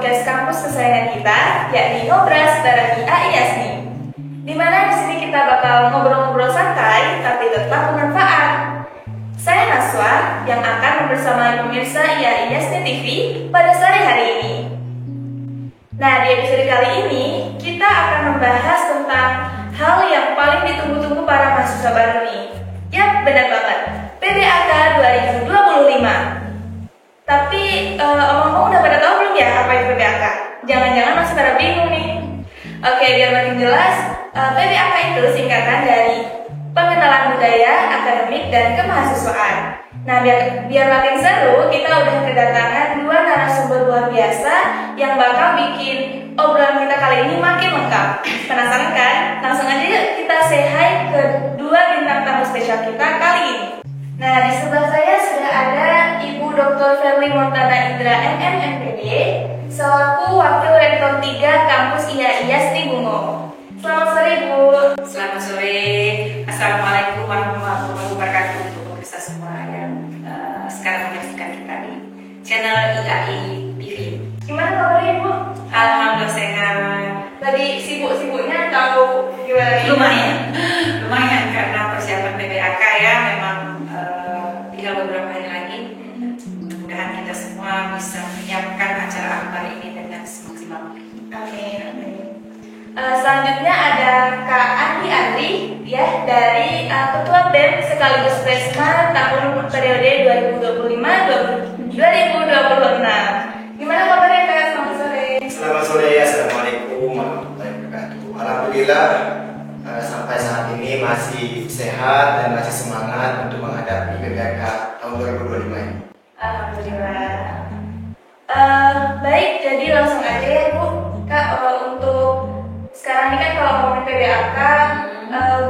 podcast kampus kesayangan kita, yakni Ngobras bareng AI Yasni. Dimana di sini kita bakal ngobrol-ngobrol santai, tapi tetap bermanfaat. Saya Naswa yang akan membersamai pemirsa AI Yasni TV pada sore hari ini. Nah, di episode kali ini kita akan membahas tentang hal yang paling ditunggu-tunggu para mahasiswa baru nih. Yap, benar banget. PBAK 2025. Tapi omong-omong udah pada tahu belum ya apa itu PBAK? Jangan-jangan masih pada bingung nih. Oke, biar makin jelas, PBAK itu singkatan dari Pengenalan Budaya, Akademik, dan Kemahasiswaan. Nah, biar makin seru, kita udah kedatangan dua narasumber luar biasa yang bakal bikin obrolan kita kali ini makin lengkap. Penasaran kan? Langsung aja yuk kita say hi ke dua bintang tamu spesial kita kali ini. Nah, di sebelah saya sudah ada Ibu Dr. Verly Montana Indra MM MPD selaku Wakil Rektor 3 Kampus IAI Yasni Bungo. Selamat sore Ibu. Selamat sore. Assalamualaikum warahmatullahi wabarakatuh untuk pemirsa semua yang sekarang menyaksikan kita di channel IAI TV. Gimana kabarnya Ibu? Alhamdulillah sehat. Tadi sibuk-sibuknya atau gimana? Lumayan karena persiapan PBAK ya, memang tinggal beberapa hari lagi. Mudah-mudahan kita semua bisa menyiapkan acara akbar ini dengan semaksimal mungkin. Amin. Selanjutnya ada Kak Andi Andri ya dari Ketua BEM sekaligus Presma tahun periode 2025-2026. Gimana kabarnya Kak? Selamat sore. Selamat sore, assalamualaikum warahmatullahi wabarakatuh. Alhamdulillah sampai saat ini masih sehat dan masih semangat untuk menghadapi PBAK tahun 2025 ini. Alhamdulillah. Baik, jadi langsung aja ya Bu. Kak, untuk sekarang ini kan kalau ngomongin PBAK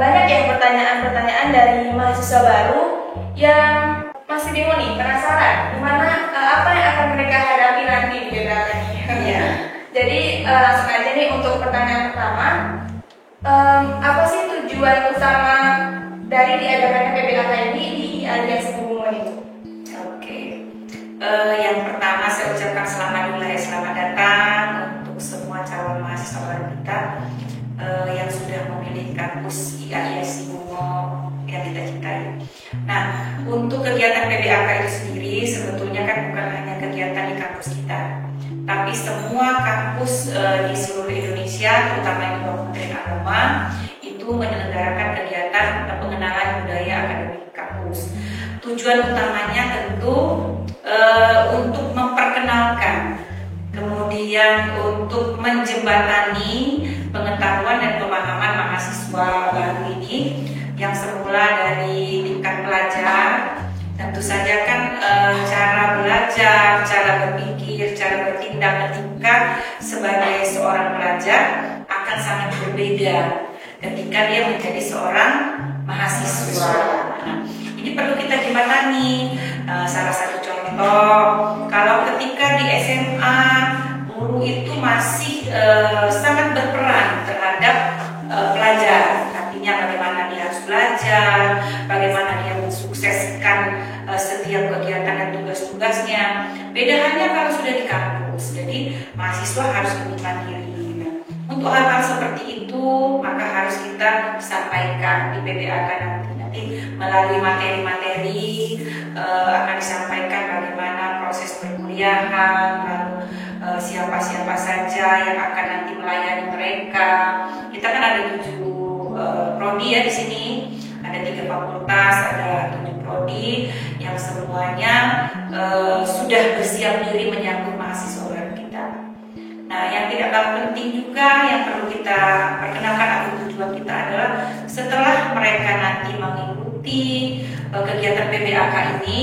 banyak ya pertanyaan-pertanyaan dari mahasiswa baru yang masih bingung nih, penasaran gimana apa yang akan mereka hadapi nanti di PBAK ini. Iya. Jadi langsung aja nih untuk pertanyaan pertama, apa sih tujuan utama dari diadakannya PBAK ini di Aliansi Bungo itu? Oke. Yang pertama saya ucapkan selamat dulu ya, selamat datang untuk semua calon mahasiswa baru kita yang sudah memilih kampus IAI Yasni Bungo yang kita cintai. Nah, untuk kegiatan PBAK itu sendiri sebetulnya kan bukan hanya kegiatan di kampus kita, tapi semua kampus di seluruh Indonesia, terutama di bawah Kementerian Agama, itu menyelenggarakan kegiatan pengenalan budaya akademik kampus. Tujuan utamanya tentu untuk memperkenalkan, kemudian untuk menjembatani pengetahuan dan pemahaman mahasiswa baru ini yang semula dari tingkat pelajar. Tentu saja kan cara belajar, cara berpikir, cara bertindak ketika sebagai seorang pelajar akan sangat berbeda ketika dia menjadi seorang mahasiswa. Nah, ini perlu kita jembatani. Salah satu contoh, kalau ketika di SMA guru itu masih sangat berperan terhadap pelajar, artinya bagaimana dia harus belajar, bagaimana dia mensukseskan setiap kegiatan dan tugas-tugasnya. Beda halnya kalau sudah di kampus, jadi mahasiswa harus lebih mandiri. Untuk hal-hal seperti itu maka harus kita sampaikan di PBAK nanti melalui materi-materi akan disampaikan bagaimana proses perkuliahan, lalu siapa-siapa saja yang akan nanti melayani mereka. Kita kan ada 7 prodi ya di sini, ada 3 fakultas, ada 7 prodi yang semuanya sudah bersiap diri menyambut mahasiswa baru kita. Nah, yang tidak kalah penting juga yang perlu kita perkenalkan atau tujuan kita adalah setelah mereka nanti mengikuti kegiatan PBAK ini,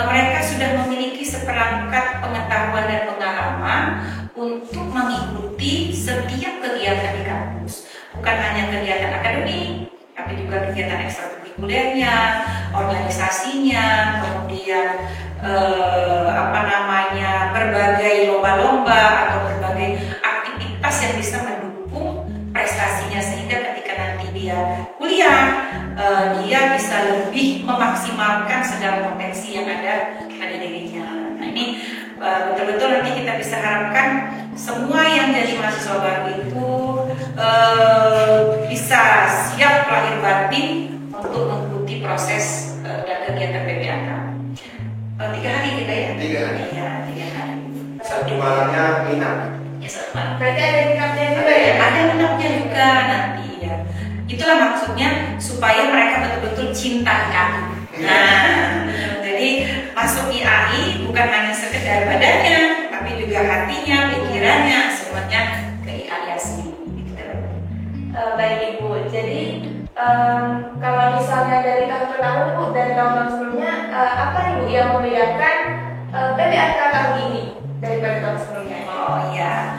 mereka sudah memiliki seperangkat pengetahuan dan pengalaman untuk mengikuti setiap kegiatan di kampus. Bukan hanya kegiatan akademik, tapi juga kegiatan ekstrakurikulernya, organisasinya, kemudian berbagai lomba-lomba atau berbagai aktivitas yang bisa mendukung prestasinya, sehingga ketika nanti dia kuliah dia bisa lebih memaksimalkan segala potensi yang ada pada dirinya. Nah, ini betul-betul nanti kita bisa harapkan semua yang jadi mahasiswa baru itu bisa siap lahir batin untuk mengikuti proses dan kegiatan PBAK. 3 hari kita ya? 3 hari. Iya, 3 hari. Satu malamnya nginap. Ya, satu malam. Berarti ada nginapnya juga ya? Ada nginapnya juga nanti ya. Itulah maksudnya supaya mereka betul-betul cinta kami. Nah, jadi masuk IAI bukan hanya sekedar badannya, tapi juga hatinya, pikirannya, semuanya ke IAI Yasni. Gitu. Baik Ibu, jadi kalau misalnya dari tahun ke tahun Bu, dari tahun sebelumnya, apa Ibu yang membedakan PBAK tahun ini daripada tahun sebelumnya? Oh iya,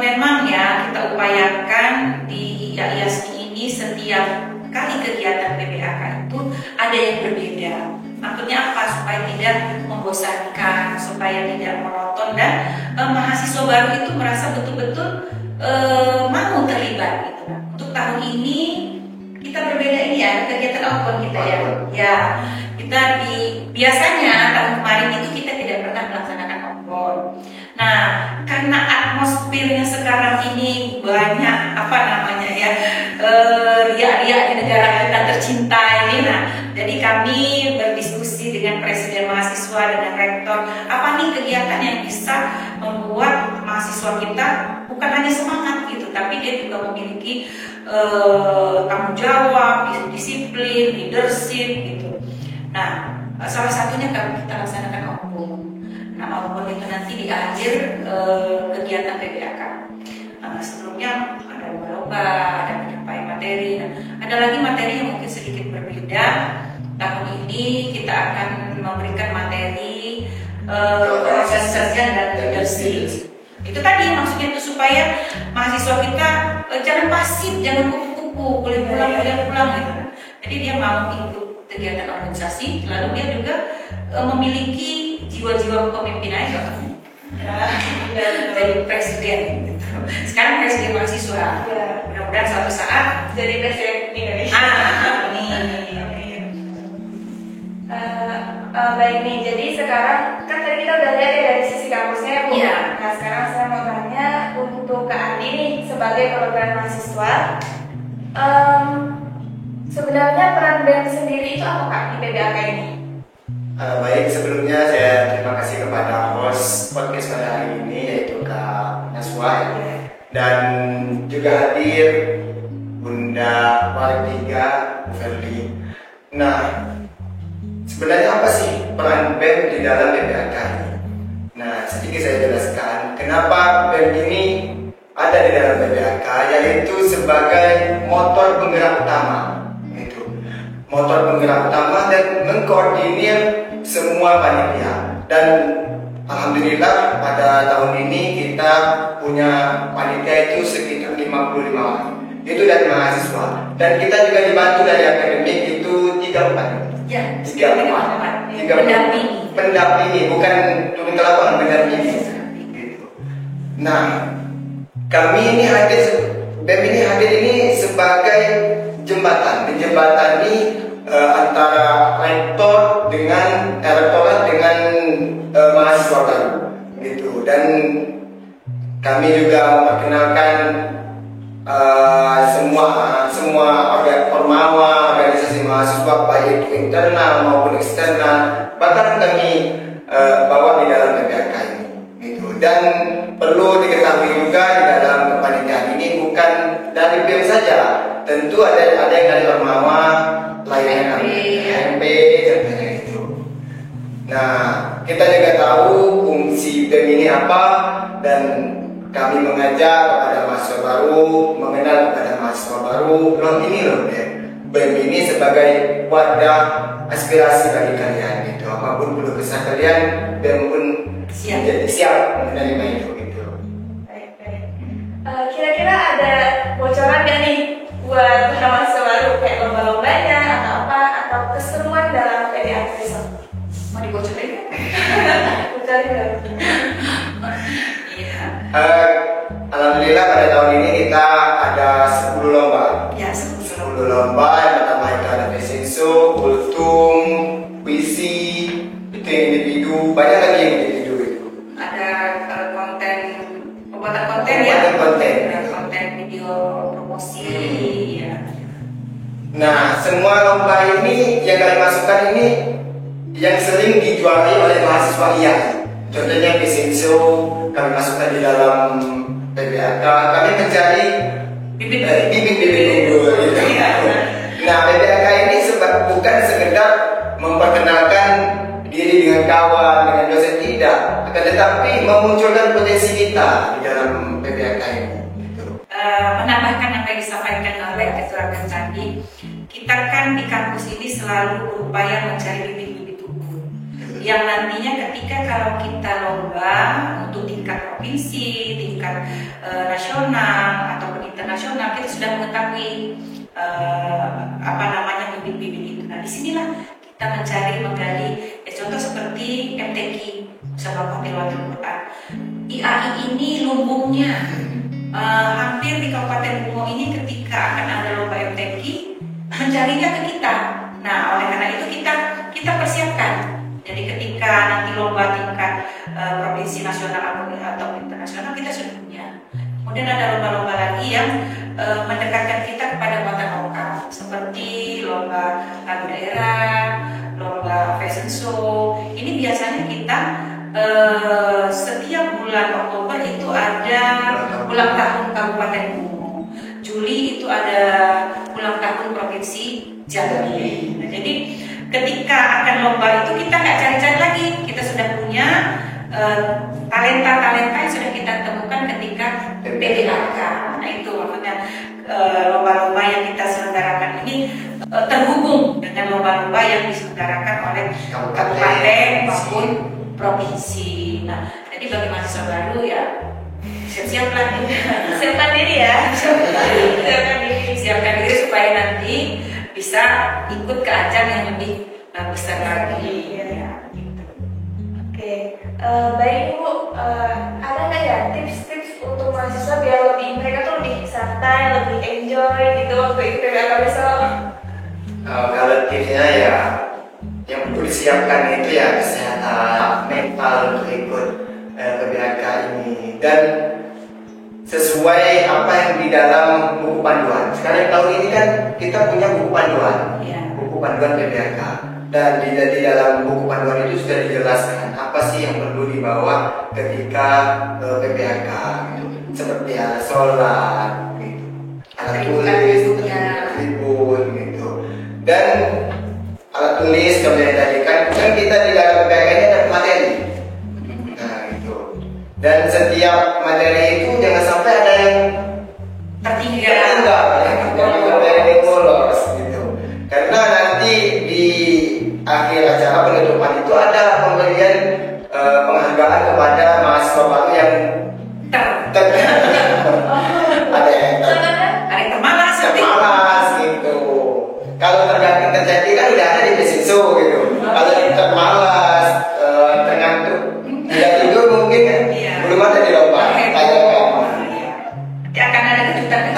memang ya kita upayakan di IAI Yasni ini setiap kali kegiatan PBAK itu ada yang berbeda. Maksudnya apa? Supaya tidak membosankan, supaya tidak monoton, dan mahasiswa baru itu merasa betul-betul mau terlibat gitu. Untuk tahun ini kita berbeda ini ya, kegiatan outbound kita ya. Ya, kita biasanya tahun kemarin itu kita tidak pernah melaksanakan outbound. Nah, karena atmosfernya sekarang ini banyak apa namanya ya, riak-riak di negara kita tercinta ini. Nah, jadi kami berdiskusi dengan presiden mahasiswa, dengan rektor, apa nih kegiatan yang bisa membuat mahasiswa kita bukan hanya semangat gitu, tapi dia juga memiliki tanggung jawab, disiplin, leadership gitu. Nah, salah satunya kita laksanakan outbound. Nah, outbound itu nanti di akhir kegiatan PBAK. Sebelumnya ada lomba, ada penyampaian materi. Nah, ada lagi materi yang mungkin sedikit berbeda. Tahun ini kita akan memberikan materi organisasi dan leadership. Itu tadi maksudnya itu supaya mahasiswa kita jangan pasif, jangan kupu-kupu, boleh pulang gitu. Jadi dia mau ikut kegiatan organisasi, lalu dia juga memiliki jiwa-jiwa kepemimpinan juga. Jadi presiden. Gitu. Sekarang presiden mahasiswa. Mudah-mudahan suatu saat Jadi presiden Indonesia. Baik nih, jadi sekarang kan tadi kita udah lihat ya dari sisi kampusnya ya Bu. Iya. Nah sekarang saya mau tanya untuk Kak Andi nih sebagai perwakilan mahasiswa, sebenarnya peran BEM sendiri itu apa Kak di PBAK ini? Baik, sebelumnya saya terima kasih kepada host podcast pada hari ini, yaitu Kak Naswa dan juga hadir Bunda Wartiga Bu Ferli. Nah, sebenarnya apa sih peran BEM di dalam PBAK ini? Nah, sedikit saya jelaskan kenapa BEM ini ada di dalam PBAK, yaitu sebagai motor penggerak utama. Itu motor penggerak utama dan mengkoordinir semua panitia. Dan alhamdulillah pada tahun ini kita punya panitia itu sekitar 55 orang. Itu dari mahasiswa. Dan kita juga dibantu dari akademik itu 34. ya, 34. pendampingi, bukan turun ke lapangan, pendampingi. Gitu. Nah, kami ini hadir, BEM ini hadir ini sebagai menjembatani antara rektor dengan rektorat dengan mahasiswa baru, gitu. Dan kami juga memperkenalkan semua ormawa, organisasi mahasiswa baik itu internal maupun eksternal, bahkan kami bawa di dalam PBAK ini, gitu. Dan perlu diketahui juga di dalam kepanitiaan ini bukan dari BEM saja, tentu ada yang dari ormawa lainnya, HMP contohnya itu. Nah, kita juga tahu fungsi BEM ini apa, dan kami mengajak kepada mahasiswa baru, mengenal kepada mahasiswa baru, ini loh BEM ini sebagai wadah aspirasi bagi kalian gitu. Apapun keluh kesah kalian, BEM pun siap menerima itu gitu. Baik. Kira-kira ada bocoran nggak nih buat mahasiswa baru kayak lomba-lombanya atau apa, atau keseruan dalam PBAK besok? mau dibocorin? Bocorin nggak? Iya. Alhamdulillah pada tahun ini kita ada 10 lomba. Ya, 10 lomba. Yang pertama itu ada fashion show, kultum, puisi, itu yang individu, banyak lagi yang individu itu. yang sering dijualai oleh mahasiswa IA. Contohnya fashion show, kami masukkan di dalam PBAK, kami mencari bibit-bibit unggul gitu. Nah, PBAK ini bukan sekedar memperkenalkan diri dengan kawan, dengan dosen, tidak, akan tetapi memunculkan potensi kita di dalam PBAK ini. Menambahkan apa yang disampaikan oleh Ketua Kencandi, kita kan di kampus ini selalu berupaya mencari bibit-bibit unggul yang nantinya ketika kalau kita lomba untuk tingkat provinsi, tingkat nasional ataupun internasional, kita sudah mengetahui bibit-bibit itu. Nah, disinilah kita menggali, contoh seperti MTQ, Musabaqah Tilawatul Quran. IAI ini lumbungnya hampir di Kabupaten Bungo ini ketika akan ada lomba MTQ mencarinya ke kita. Nah, oleh karena itu kita persiapkan. Jadi ketika nanti lomba tingkat provinsi, nasional atau internasional kita sudah punya. Kemudian ada lomba-lomba lagi yang mendekatkan kita kepada muatan lokal, seperti lomba lagu daerah, lomba fashion show. Ini biasanya kita setiap bulan Oktober itu ada ulang tahun Kabupaten Bungo. Juli itu ada ulang tahun Provinsi Jambi. Nah, jadi ketika akan lomba itu kita nggak cari-cari lagi, kita sudah punya talenta-talenta yang sudah kita temukan ketika PBAK. Nah, itu maksudnya lomba-lomba yang kita selenggarakan ini terhubung dengan lomba-lomba yang diselenggarakan oleh kabupaten maupun provinsi. Nah, jadi bagi mahasiswa baru ya siap-siaplah Siapkan diri ya. siapkan diri supaya nanti bisa ikut ke ajang yang lebih besar lagi. Ya, gitu. Oke, baik Ibu, ada nggak ya tips-tips untuk mahasiswa biar mereka tuh lebih santai, lebih enjoy gitu waktu ikut PBAK besok? Kalau tipsnya ya, yang perlu disiapkan itu ya kesehatan mental untuk ikut PBAK ini, dan sesuai apa yang di dalam buku panduan. Sekarang tahun ini kan kita punya buku panduan, buku panduan PBAK, dan di dalam buku panduan itu sudah dijelaskan apa sih yang perlu dibawa ketika PBAK, gitu. Seperti alat sholat, gitu. Alat tulis, tribun, gitu. Dan alat tulis kemudian tadi kan kita di dalam PBAK ini ada materi. Dan setiap materi itu jangan sampai ada yang tertinggal, ada yang bolos gitu. Karena nanti di akhir acara penutupan itu ada pemberian penghargaan kepada mahasiswa baru yang ada yang termalas gitu. Kalau tergantung terjadi kan udah ada di beasiswa gitu. Kalau termalas, tergantung tidak tidur mungkin kan belum ada di lomba. Ya akan ada kejutan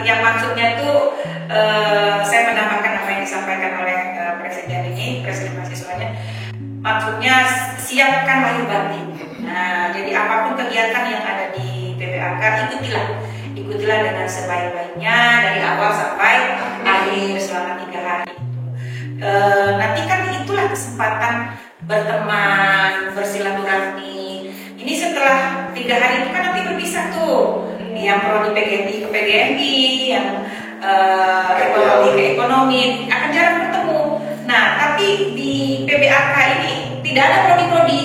yang maksudnya tuh saya menambahkan apa yang disampaikan oleh presiden mahasiswanya. Maksudnya siapkan lahir batin. Nah, jadi apapun kegiatan yang ada di PBAK ikutilah dengan sebaik-baiknya dari awal sampai akhir selama 3 hari. Nanti kan itulah kesempatan berteman, bersilaturahmi. Ini setelah 3 hari itu kan nanti berpisah tuh, yang prodi PGMI ke PGMI, yang ekonomi ke ekonomi, akan jarang bertemu. Nah, tapi di PBAK ini tidak ada prodi-prodi,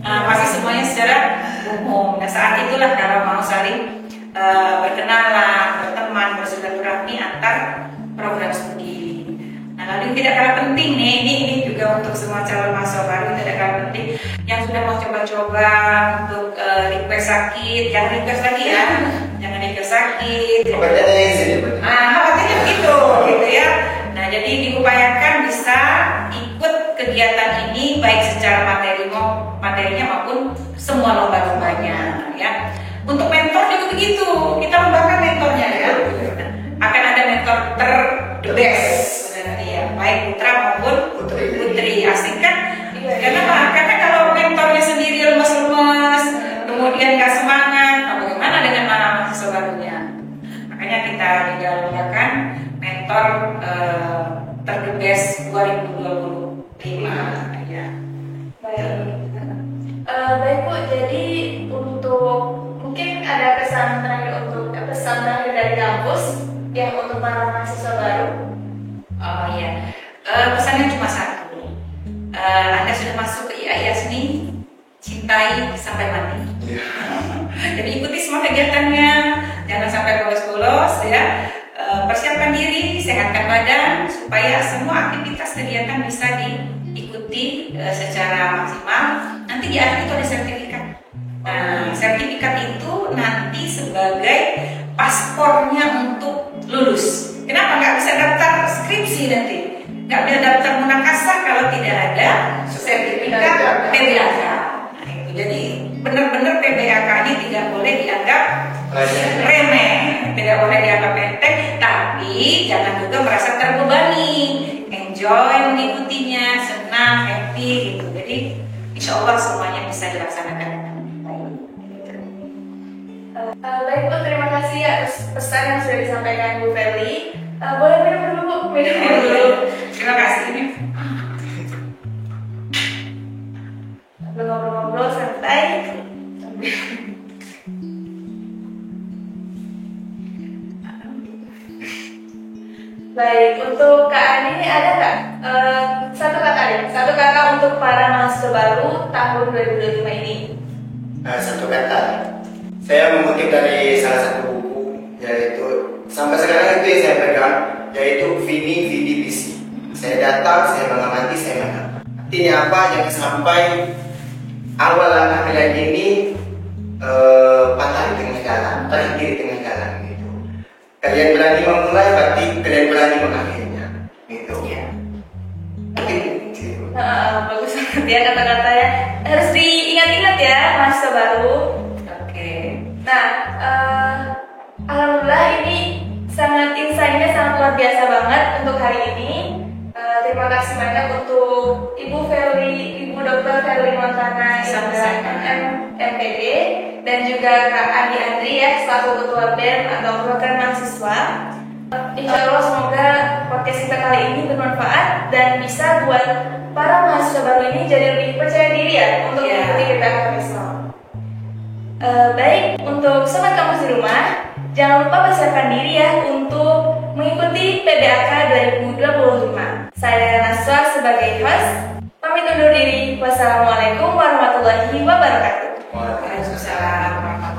masih semuanya secara umum. Nah, saat itulah kalau mau saling berkenalan, berteman, bersilaturahmi antar program studi. Nah, lalu tidak kalah penting nih, ini juga untuk semua calon mahasiswa baru tidak kalah penting yang sudah mau coba-coba untuk request sakit, jangan request lagi ya, jangan request sakit. Khawatirnya begitu, gitu ya. Nah, jadi diupayakan bisa ikut kegiatan ini baik secara materinya maupun semua lomba-lombanya, ya. Untuk mentor juga begitu, kita lombakan mentornya ya. Akan ada mentor the best. Ya, baik putra maupun putri. Asik kan? Kenapa? Karena kalau mentornya sendiri lemas-lemas, kemudian nggak semangat, bagaimana dengan mahasiswa barunya? Makanya kita digalakkan mentor the best Kongres 2025 ya. Baik Bu, jadi untuk mungkin ada pesan terakhir dari kampus yang untuk para mahasiswa baru. Oh iya, pesannya cuma satu. Anda sudah masuk ke IAIS nih, cintai sampai mati. Jadi ikuti semua kegiatannya, jangan sampai bolos-bolos ya. Persiapkan diri, sehatkan badan supaya semua aktivitas kegiatan bisa diikuti secara maksimal. Nanti di akhir itu ada sertifikat. Nah, sertifikat itu nanti sebagai paspornya untuk lulus. Kenapa nggak bisa daftar skripsi nanti? Nggak bisa daftar munakasah kalau tidak ada sertifikat PBAK. Nah, itu. Jadi benar-benar PBAK ini tidak boleh dianggap remeh, tidak boleh dianggap enteng, tapi jangan juga merasa terbebani. Enjoy mengikutinya, senang, happy gitu. Jadi insya Allah semuanya bisa dilaksanakan dengan baik. Baik Bu, terima kasih atas pesan yang sudah disampaikan Bu Feli. Boleh minum dulu Bu, minum dulu. Terima kasih. Sambil ngobrol-ngobrol santai. Baik, untuk Kak Andi ini ada nggak satu kata untuk para mahasiswa baru tahun 2025 ini? Satu kata, saya mengutip dari salah satu buku, yaitu sampai sekarang itu yang saya pegang, yaitu Vini Vidi Vici. Saya datang, saya mengamati, saya mengamati. Artinya apa? Yang sampai awal langkah kalian ini patah di tengah jalan, berhenti di tengah jalan gitu. Kalian berani memulai, berarti kalian berani mengakhirinya, gitu. Ya. Mungkin gitu. Bagus banget ya kata-katanya. Harus diingat-ingat ya mahasiswa baru. Oke. Nah, alhamdulillah ini sangat insight-nya sangat luar biasa banget untuk hari ini. Terima kasih banyak untuk Ibu Dr. Feli Montana MPD dan juga Kak Andi Andri ya selaku Ketua BEM atau Program Mahasiswa. Insya Allah semoga podcast kita kali ini bermanfaat dan bisa buat para mahasiswa baru ini jadi lebih percaya diri ya untuk mengikuti PBAK besok. Baik, untuk sobat kampus di rumah, jangan lupa persiapkan diri ya untuk mengikuti PBAK 2025. Saya Naswa sebagai host, pamit undur diri. Wassalamualaikum warahmatullahi wabarakatuh. Waalaikumsalam warahmatullahi wabarakatuh.